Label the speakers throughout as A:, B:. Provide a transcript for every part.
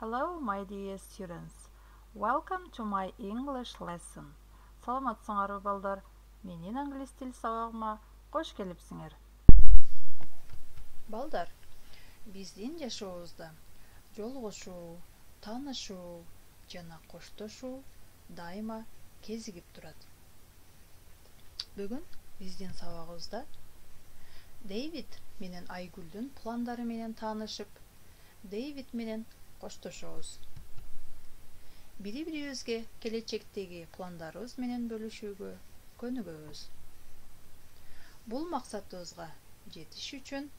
A: Hello, my dear students. Welcome to my English lesson. Саламатсыңар балдар. Менин англис тил сабагыма кош келипсиңер. Балдар, биздин жашообузда жолугушуу, таанышуу жана коштошуу дайыма кезигип турат. Бүгүн биздин сабагыбызда Дэвид менен Айгүлдүн пландары менен таанышып, Дэвид менен коштошобуз. Бири-бирибизге келечектеги пландарыбыз менен бөлүшүүгө көнүгөбүз. Бул максатыбызга жетиш үчүн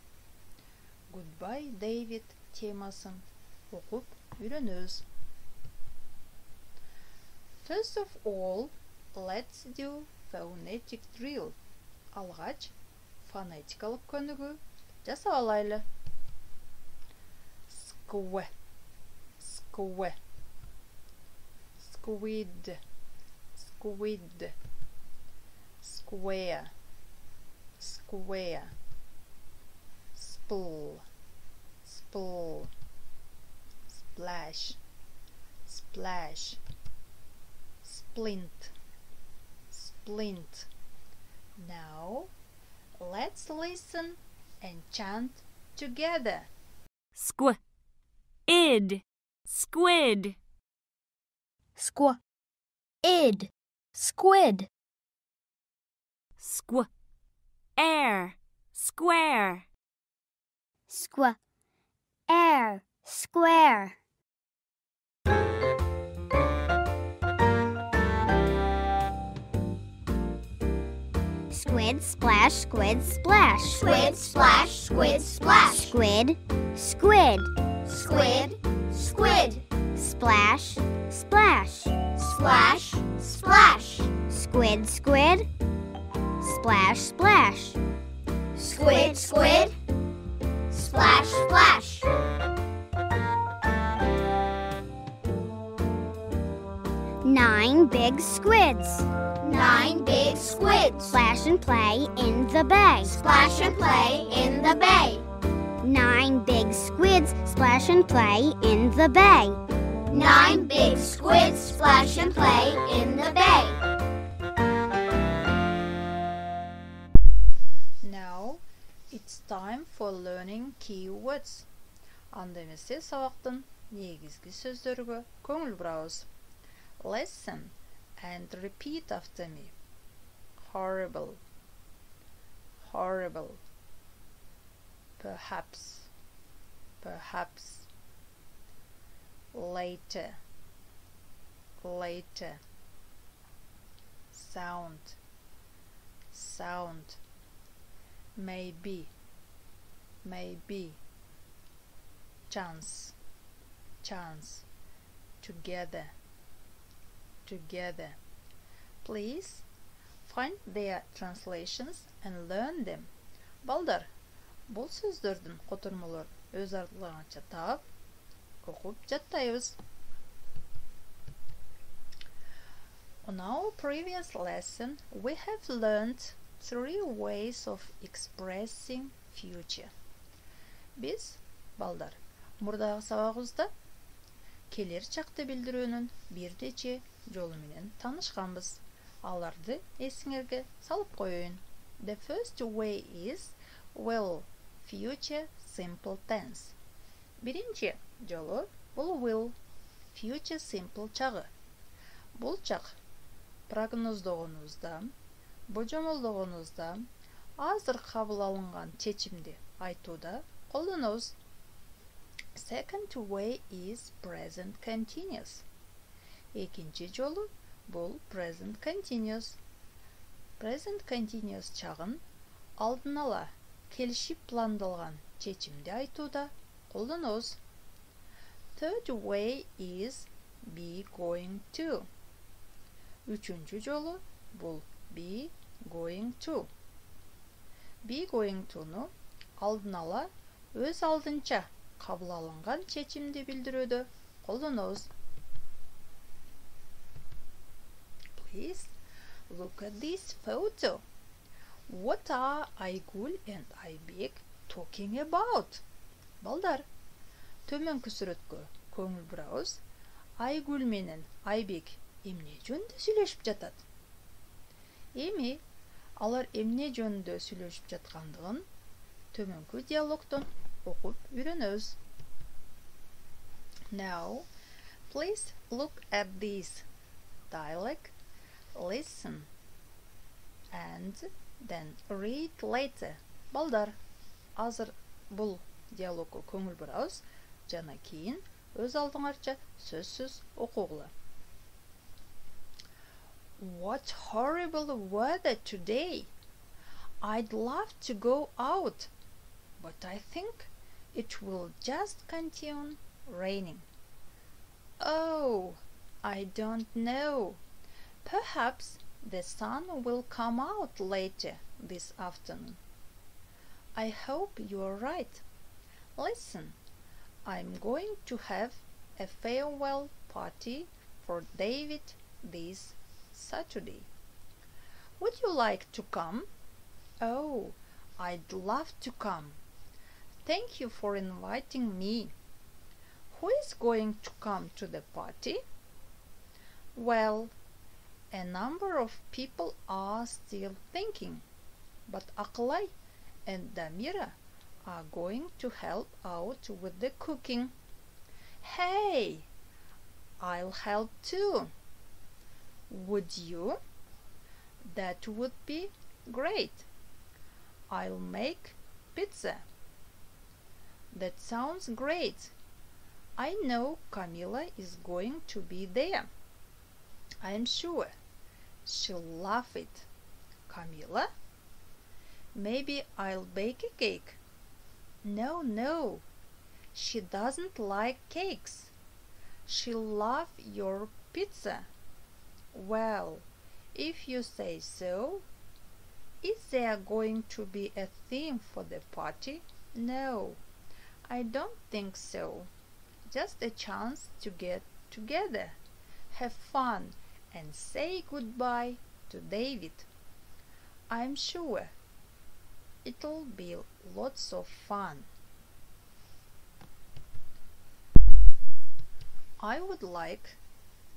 A: Goodbye David темасын окуп үйрөнөбүз. First of all, let's do phonetic drill. Алгач фонетикалык көнүгүү жасап алайлы. Square, square, squid, squid, square, square, spool, spool, splash, splash, splint, splint. Now let's listen and chant together.
B: Squid, squid.
C: Squid, squid.
B: Air, square.
C: Air, square. Squid, splash, squid, splash.
D: Squid, splash, squid, splash.
C: Squid, squid.
D: Squid, squid.
C: Splash, splash.
D: Splash, splash.
C: Squid, squid. Splash, splash.
D: Squid, squid. Splash, splash.
C: Nine big squids.
D: 9 big squids.
C: Splash and play in the bay.
D: Splash and play in the bay.
C: 9 big squids splash and play in the bay.
D: 9 big squids splash and play in the bay.
A: Now it's time for learning keywords. Анда эмесе сабактын негизги сөздөрүгө көңүл бурабыз. Listen and repeat after me. Horrible, horrible. Perhaps, perhaps. Later, later. Sound, sound. Maybe, maybe. Chance, chance. Together, together. Please find their translations and learn them. Балдар, бул сөздөрдүн котормолорун өз артыларыңча таап, окуп жаттайбыз. On our previous lesson, we have learned 3 ways of expressing future. Биз, балдар, мурдагы сабагыбызда келер чакты билдирүүнүн бир нече жолу менен таанышканбыз. Аларды эсиңерге салып коеюн. The first way is will, future simple tense. Биринчи жолу бул will, future simple чагы. Бул чак прогноздогонубузда, божомолдогонубузда, азыр кабыл алынган чечимди айтууда колдонобуз. Second way is present continuous. Экинчи жолу бул present continuous. Present continuous чагын алдын ала келишип пландалган чечимди айтууда колдонобуз. Third way is be going to. Үчүнчү жолу бул be going to. Be going to'ну алдын ала өз алдынча кабыл алынган чечимди билдирүүдө колдонобуз. Please look at this photo. What are Aygul and Aybek talking about? Балдар, төмөнкү сүрөткө көңіл бұрауыз. Айгүл менен Айбек эмне жөнүндө сүйлөшүп жатат? Эми алар эмне жөнүндө сүйлөшүп жаткандыгын төмөнкү диалогтон окуп үйрөнөбүз. Now, please look at this dialogue, listen, and then read later. Балдар, азыр бул диалогко көңүл бурабыз, жана кийин өз алдыңарча сөзсүз окугула. What horrible weather today! I'd love to go out, but I think it will just continue raining. Oh, I don't know. Perhaps the sun will come out later this afternoon. I hope you're right. Listen, I'm going to have a farewell party for David this Saturday. Would you like to come? Oh, I'd love to come. Thank you for inviting me. Who is going to come to the party? Well, a number of people are still thinking, but Aqlay and Damira are going to help out with the cooking. Hey, I'll help too. Would you? That would be great. I'll make pizza. That sounds great. I know Camilla is going to be there. I'm sure she'll love it. Camilla? Maybe I'll bake a cake. No, she doesn't like cakes. She'll love your pizza. Well, if you say so. Is there going to be a theme for the party? No, I don't think so. Just a chance to get together, have fun, and say goodbye to David. I'm sure it'll be lots of fun. I would like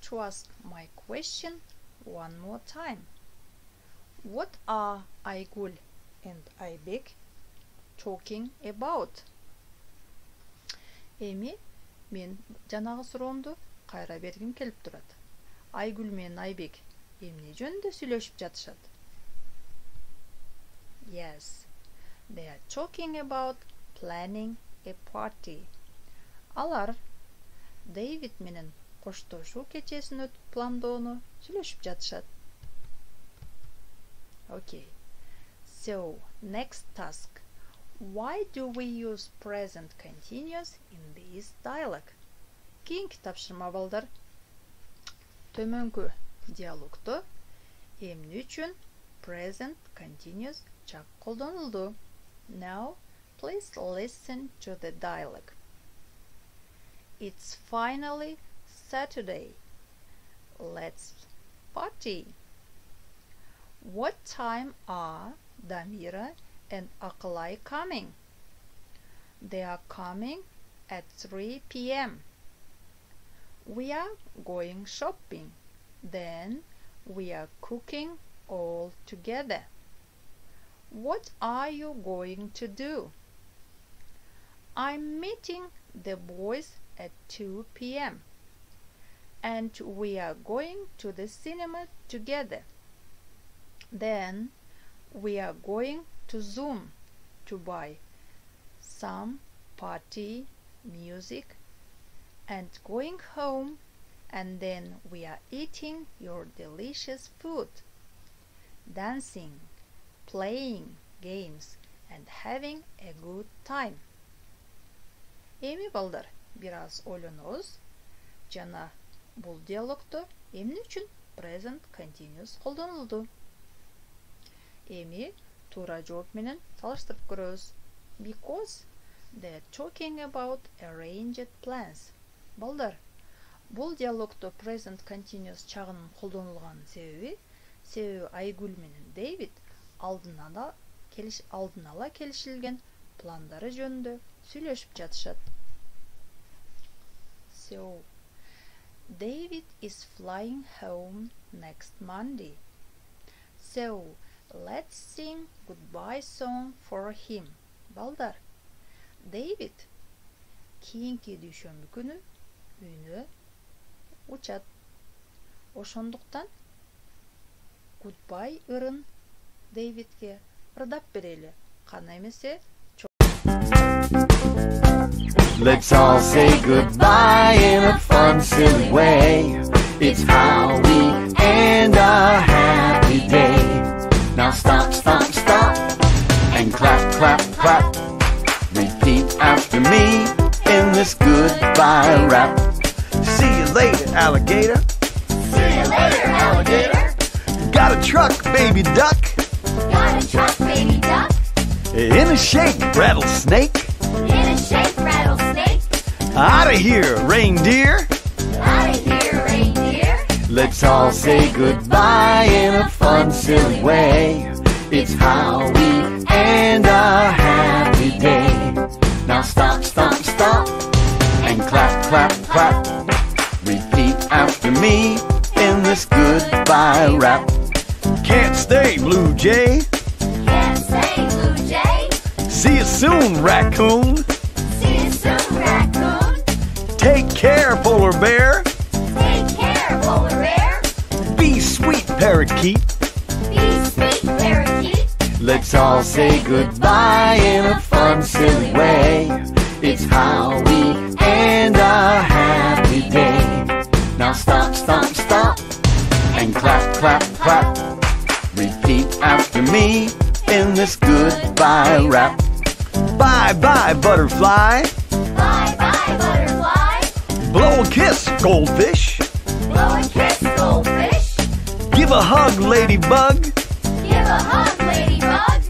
A: to ask my question one more time. What are Aygul and Aybek talking about? Эми мен жанагы суроомду кайра бергим келип турат. Айгүл менен Айбек эмне жөнүндө сүйлөшүп жатышат? Yes, they are talking about planning a party. Алар Дэвид менен коштошуу кечесин пландоону сүйлөшүп жатышат. Okay, so next task. Why do we use present continuous in this dialogue? Кийинки тапшырма балдар. Төмөнкү диалогто эмне үчүн present continuous чак колдонулду? Now, please listen to the dialogue. It's finally Saturday. Let's party. What time are Damira and Aqlay coming? They are coming at 3 p.m. We are going shopping. Then we are cooking all together. What are you going to do? I'm meeting the boys at 2 p.m. and we are going to the cinema together. Then we are going to Zoom to buy some party music and going home, and then we are eating your delicious food, dancing, playing games and having a good time. Эми балдар, бир аз ойлонобуз. Жана бул диалогто эмне үчүн present continuous колдонулду? Эми туура жооп менен салыштырып көрөбүз. Because they are talking about arranged plans. Балдар, бул диалогто present continuous чагынын колдонулган себеби Айгүл менен Дэвид алдын ала келишилген пландары жөнүндө сүйлөшүп жатышат. So, David is flying home next Monday. So, let's sing goodbye song for him. Балдар, David кийинки дүйшөмбү күнү үйүнө учат. Ошондуктан goodbye ырын Davidке ырдап берели. Кана эмесе
E: Let's all say goodbye in a fun, silly way. It's how we end our happy day. Now stomp, stomp, stomp, and clap, clap, clap. Repeat after me in this goodbye rap.
F: See you later, alligator.
D: See you later, alligator.
F: Got a truck, baby duck.
D: Got a truck, baby duck.
F: In a shake, rattlesnake.
D: In a shake, rattlesnake.
F: Out of here, reindeer.
D: Out of here, reindeer.
E: Let's all say goodbye in a fun, silly way. It's how we end our happy day. Now stomp, stomp, stomp, and clap, clap, clap. Repeat after me in this goodbye rap.
F: Can't stay, blue jay.
D: Can't say, blue jay.
F: See you soon, raccoon.
D: See you soon, raccoon.
F: Take care, polar bear.
D: Take care, polar bear.
F: Be sweet, parakeet.
D: Be sweet, parakeet.
E: Let's all say goodbye in a fun, silly way. It's how we end our happy day. Now stomp, stomp, stomp, and clap, clap, clap. Repeat after me in this goodbye rap.
F: Bye bye, butterfly.
D: Bye bye, butterfly.
F: Blow a kiss, goldfish.
D: Blow a kiss, goldfish.
F: Give a hug, ladybug.
D: Give a hug, ladybug.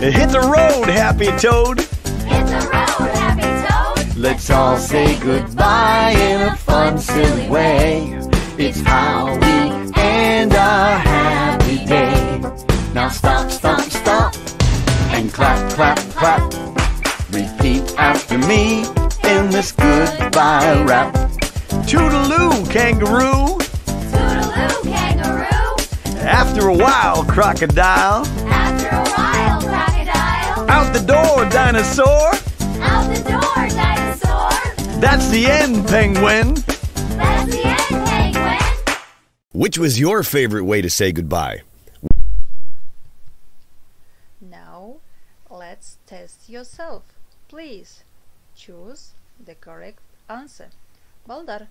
F: Hit the road, happy toad.
D: Hit the road, happy toad.
E: Let's all say goodbye in a fun, silly way. It's how we end our happy day. Now stomp, stomp, stomp, and clap, clap, clap. Repeat after me in this goodbye rap.
F: Toodaloo, kangaroo.
D: Toodaloo, kangaroo.
F: After a while, crocodile.
D: After a while, crocodile.
F: Out the door, dinosaur.
D: Out the door, dinosaur.
F: That's the end, penguin.
D: That's the end, penguin.
G: Which was your favorite way to say goodbye?
A: Now, let's test yourself. Please choose the correct answer. Балдар,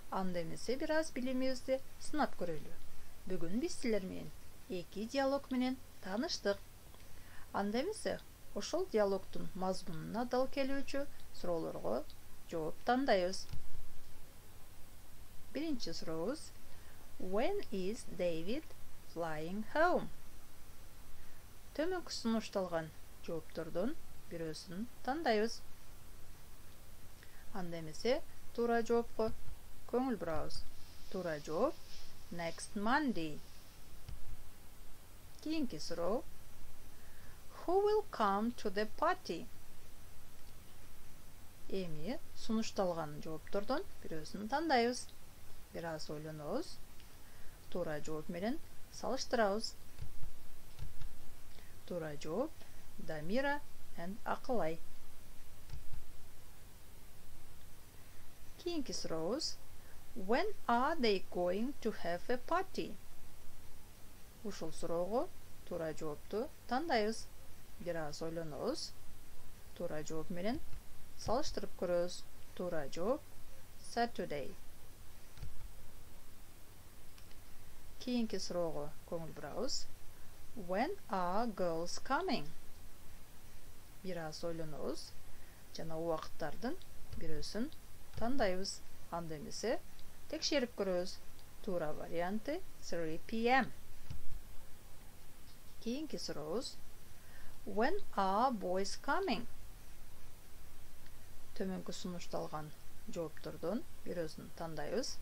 A: анда эмесе бир аз билимибизди сынап көрөлү. Бүгүн биз силер менен эки диалог менен тааныштык. Анда эмесе ошол диалогтун мазмунуна дал келүүчү суроолорго жооп тандайбыз. Биринчи сурообуз: When is David flying home? Төмөнкү сунушталган жооптордон бирөөсүн тандайбыз. Анда эмесе туура жоопко көңүл бурабыз. Туура жооп next Monday. Кийинки суроо: Who will come to the party? Эми сунушталган жооптордон бирөөсүн тандайбыз. Бир аз ойлонобуз. Туура жооп менен салыштырабыз. Туура жооп Дамира and Акылай. Кийинки сурообуз: When are they going to have a party? Ушул суроого туура жоопту тандайбыз. Бир аз ойлонобуз. Туура жооп менен салыштырып көрөбүз. Туура жооп Saturday. Кийинки суроого көңүл бурабыз. When are girls coming? Бир аз ойлонобуз жана убакыттардын бирөөсүн тандайбыз. Анда эмесе текшерип көрөбүз. Туура варианты 3 p.m. Кийинки сурообуз: When are boys coming? Төмөнкү сунушталган жооптордон бирөөсүн тандайбыз.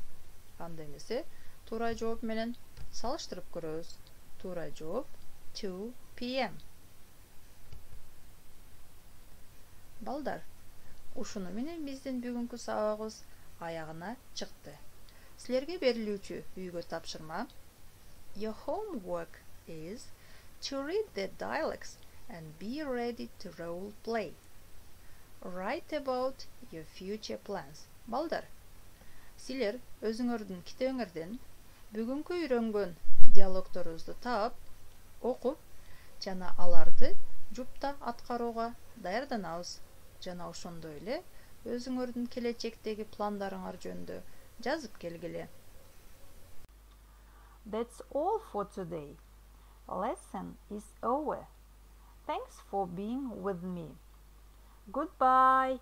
A: Анда эмесе туура жооп менен салыштырып көрөбүз. Туура жооп 2 p.m. Балдар, ушуну менен биздин бүгүнкү сабагыбыз аягына чыкты. Силерге берилүүчү үйгө тапшырма. Your homework is to read the dialects and be ready to role play. Write about your future plans. Балдар, силер өзүңөрдүн китебиңерден бүгүнкү үйрөнгөн диалогторубузду таап, окуп жана аларды жупта аткарууга даярданабыз. Жана ошондой эле өзүңөрдүн келечектеги пландарыңар жөнүндө жазып келгиле. That's all for today. Lesson is over. Thanks for being with me. Goodbye.